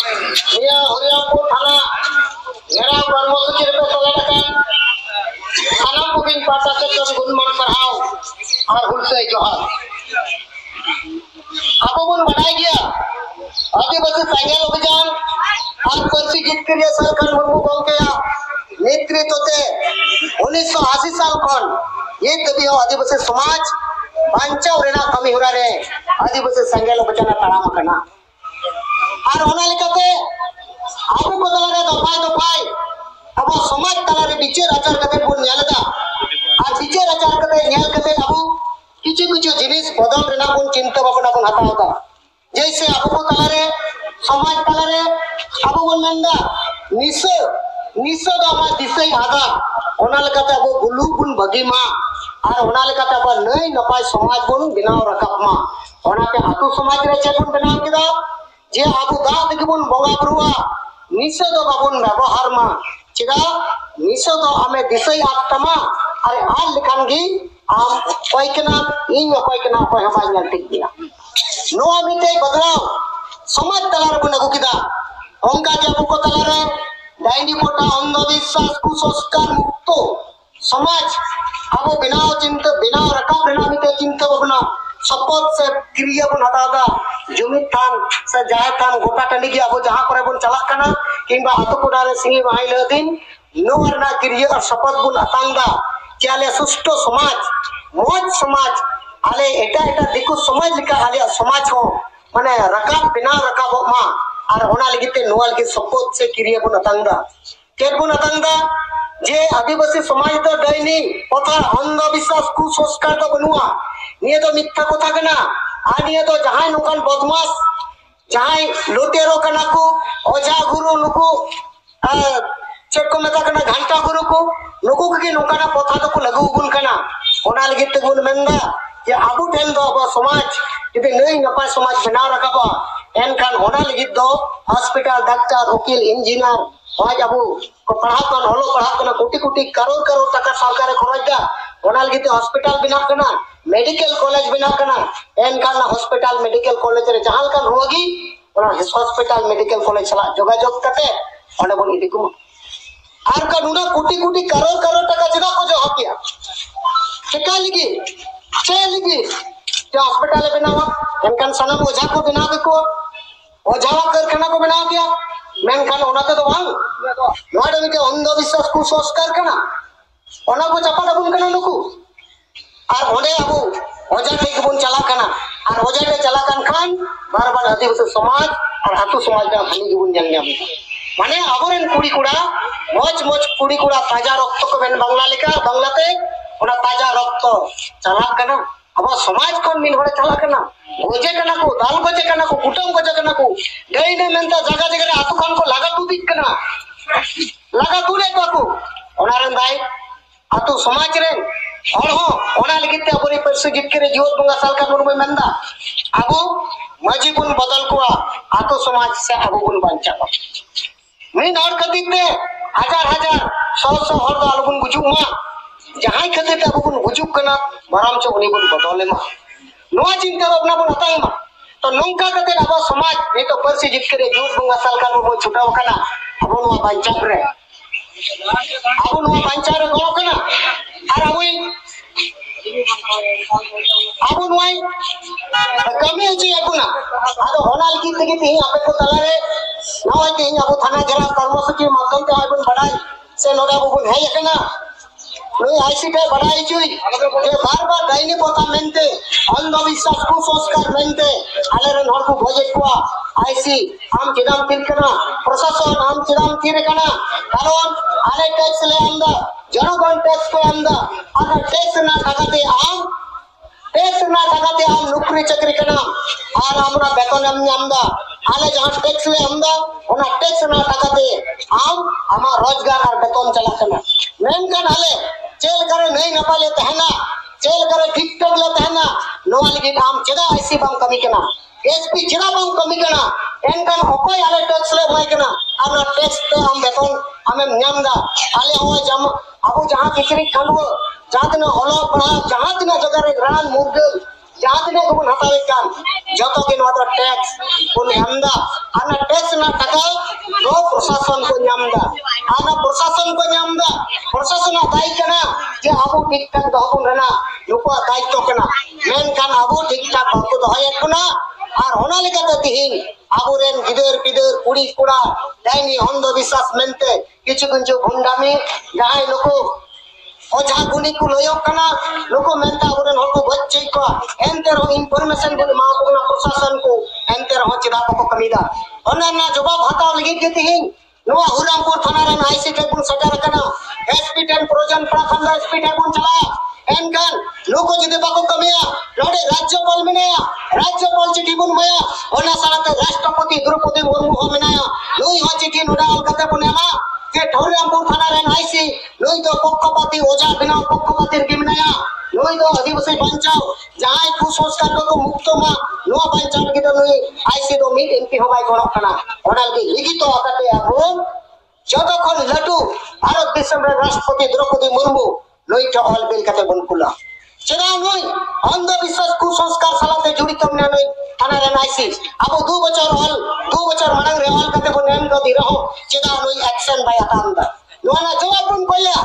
Dia Horiapur Thana Ngera Karmasuci Repe Seladakan Sanam Pubing Parta Sektor Gunman Sarhau Ar Hulsai Johar Apa pun badai dia आदिवासी साइंगल अभियान और पर्ची जीत के लिए सरकार मुर्मू गंगे नेतृत्व ते 1980 साल खन ये तभी हो आदिवासी समाज बांचाव रेना कमी हो रहा है आदिवासी साइंगल अभियान ताराम करना और होना लिखते आपको को तलारे दफाई अब समाज तलारे बिचेर आचार करते बुन न्यालदा और बिचेर आचार करते न्याल करते अब किछु जिनिस बदल रेना बुन चिंता भावना बुन हता होता जैसे आपको तलारे समाज तलारे आपको बुन नंदा निसो दा मा दिसई आदा ओना लेकाते अब गुलु बुन बगी मा और ओना लेकाते अब नई नपाय समाज बुन बिनाव रकाब मा ओनाते आतु समाज रे चेक बुन बनाव किदा जे आबो दा दिगे बुन बंगा बुरुआ निसो दो बाबुन व्यवहार मा चिदा निसो दो आमे दिसई आत्मा अरे आल लिखान गी आम कोइकना इन कोइकना कोइ हमाय नल ठीक दिया नोआ मिते बदलाव समाज तलार बुन अगु किदा ओंका के अबु को तलारे डाइनी मोटा अंधविश्वास कुसंस्कार मुक्त समाज अबो बिनाव चिंता बिनाव रकाब बिना मिते चिंता बबना सपोर्ट से क्रिया बन हतादा जुमित थान से जाय थान गोटा टंडी की अब जहां करे बन चला कना किंबा आतो कोडारे सिंगी भाई लदिन नोरना क्रिया और शपथ बुन अतांगा चाले सुष्टो समाज मोज समाज आले एटा एटा दिकु समाज लिका आले समाज को माने रकाब बिना रकाब मा और होना लगिते नोवाल के सपोर्ट से क्रिया बन अतांगा केट बुन अतांगा जे आदिवासी समाज तो दैनी कथा अंधविश्वास कुसंस्कार तो बनुआ निये तो मिथ्या कथा कना आ निये तो जहां नुकान बदमाश जहां लुटेरो कना को ओझा गुरु नुको चेक को मेता कना घंटा गुरु को नुको के नुकाना कथा तो को लगु गुन कना ओना लगित गुन मेंदा जे आबु ठेन दो अब समाज जदि नई नपाय समाज बना रखाबा एनखान ओना लगित दो हॉस्पिटल डॉक्टर वकील इंजीनियर आज आबु को पढ़ाकन हलो पढ़ाकन कोटी करोड़ टाका सरकार खरच दा ओना लगित हॉस्पिटल बिना कना मेडिकल कॉलेज बिना कना एनखान हॉस्पिटल मेडिकल कॉलेज रे जहां का रोगी ओना हॉस्पिटल मेडिकल कॉलेज चला जोगाजोग कते ओने बन इदी को आर का नुना कोटी करोड़ टाका जगह को जो हकिया चेका लगी जे हॉस्पिटल बनावा एनखान सनम ओझा को बना को ओझावा कारखाना को बना दिया मेनखान ओनाते तो बांग नोडे मिके अंधविश्वास कुसंस्कार कना ओना को चापा दबुन कना नुकु और ओडे अबु ओझा टेक बुन चला कना और ओझा टे चला खान बार आदिवासी समाज और हातु समाज दा हानि बुन जल जाम माने अबरेन कुड़ी कुड़ा मोज कुड़ी कुड़ा ताजा रक्त को बेन बांग्ला लेका बांग्लाते ओना ताजा रक्त चला कना अब समाज कोन मिल होड़े चला कना गोजे कना को दाल गोजे कना को कुटुम गोजे कना को गई ने मेनता जगह रे आतु खान को लगा तू दिक कना लगा तू रे को ओना रे भाई आतु समाज रे और हो ओना लगिते अबरी परसु जित के जीवत बंगा साल का मुर्मु मेंदा आबो माजी बुन बदल को आतु समाज से आबो बुन बांचा मिन और कदिते हजार सौ हर दो अलबुन गुजुक मा जहां खते आबो बुन गुजुक कना माराम चो उनी बुन बदले मा नोआ चिंता भावना बुन हताई मा तो नोंका कते आबो समाज ए तो परसु जित के जीवत बंगा साल का मुर्मु छुटाव कना आबो नोआ बांचा रे आबो नोआ बांचा रे गलो कना और आबो नोई कमी होची अकुना आदो होना लगी तगी ती आपे को तलारे नोई ती आबो थाना जरा कर्मसूची माध्यम ते आबो बड़ाई से नोडा बुन है एकना नोई आईसी के बड़ाई चुई के बार दाइनी पोता मेनते अंधविश्वास कुसंस्कार मेनते आलेरन हर को भोजे को आईसी आम चिदाम तिलकना प्रशासन आम चिदाम तिरे कना कारण आले टैक्स ले अंदा जनगण टैक्स को अंदा अगर टैक्स ना लगाते आम नौकरी चाकरी कना और हमरा वेतन আমদা आले जहां टैक्स ले আমদা ओना टैक्स ना लगाते आम हमा रोजगार और वेतन चला कना मेन कन आले चेल करे नहीं ना पाले तहना चेल करे ठीक ठाक ले तहना नोआ लगी आम चेदा आईसी बम कमी कना एसपी चेदा बम कमी कना एनकन ओकोय आले टैक्स ले भाई कना आना टैक्स तो हम वेतन हमें न्यामदा आले हो जम अब जहां किचरी खानबो जहां न हलो पड़ा जहां न जगह रे रान मुर्गल जहाँ दिन को बन हटावे कान जतो के नवा टैक्स बन एमदा आना टैक्स ना टका दो प्रशासन को ᱧᱟᱢदा आना प्रशासन को ᱧᱟᱢदा प्रशासन दायी कना जे आबो ठीक ठाक दहबन रेना नुको दायित्व कना मेनखान आबो ठीक ठाक बाको दहयत कना और होना लेकाते तिहिन आबोरेन गिदर पिदर कुड़ी कुड़ा डाइनी अंध विश्वास मेनते किछु किछु भुंडामी जहां नुको ओझा गुनी को लयो कना नुको मेनता आबोरेन हर को बच्चे को एंते रो इंफॉर्मेशन को मा को प्रशासन को एंते रो चिदा को कमीदा ओना ना जवाब हताव लगी के तिहिन नुआ हुरामपुर थाना रेन आईसी टेबुल सटर कना एसपी 10 प्रोजन प्रखंड एसपी टेबुल चला एनकान लोको जदि बाको कमिया नोडे राज्यपाल मेनाया राज्यपाल चिठी बुन मया ओना सालाते राष्ट्रपति द्रौपदी मुर्मू हो मेनाया लोई हो चिठी नोडा अलकते बुनेमा के ठौरामपुर थाना रेन आईसी लोई तो पक्षपाती ओझा बिना पक्षपाती गिमनाया लोई तो आदिवासी बंचाओ जहां कुसंस्कार को मुक्त मा नो बंचाओ की तो लोई आईसी दो मीट एमपी हो बाय कोन कना ओना लगी लिखित अकते आबो जतखन लटू भारत देशम रे राष्ट्रपति द्रौपदी मुर्मू लोई तो ऑल बिल कते बनकुला चेना लोई अंधविश्वास कुसंस्कार सालाते जुड़ित हमने लोई थाना रे आईसी अब 2 बचर मडंग रे ऑल कते बन नेम दो दिरहो चेना लोई एक्शन बाय आतांदा लोना जवाब बन कोया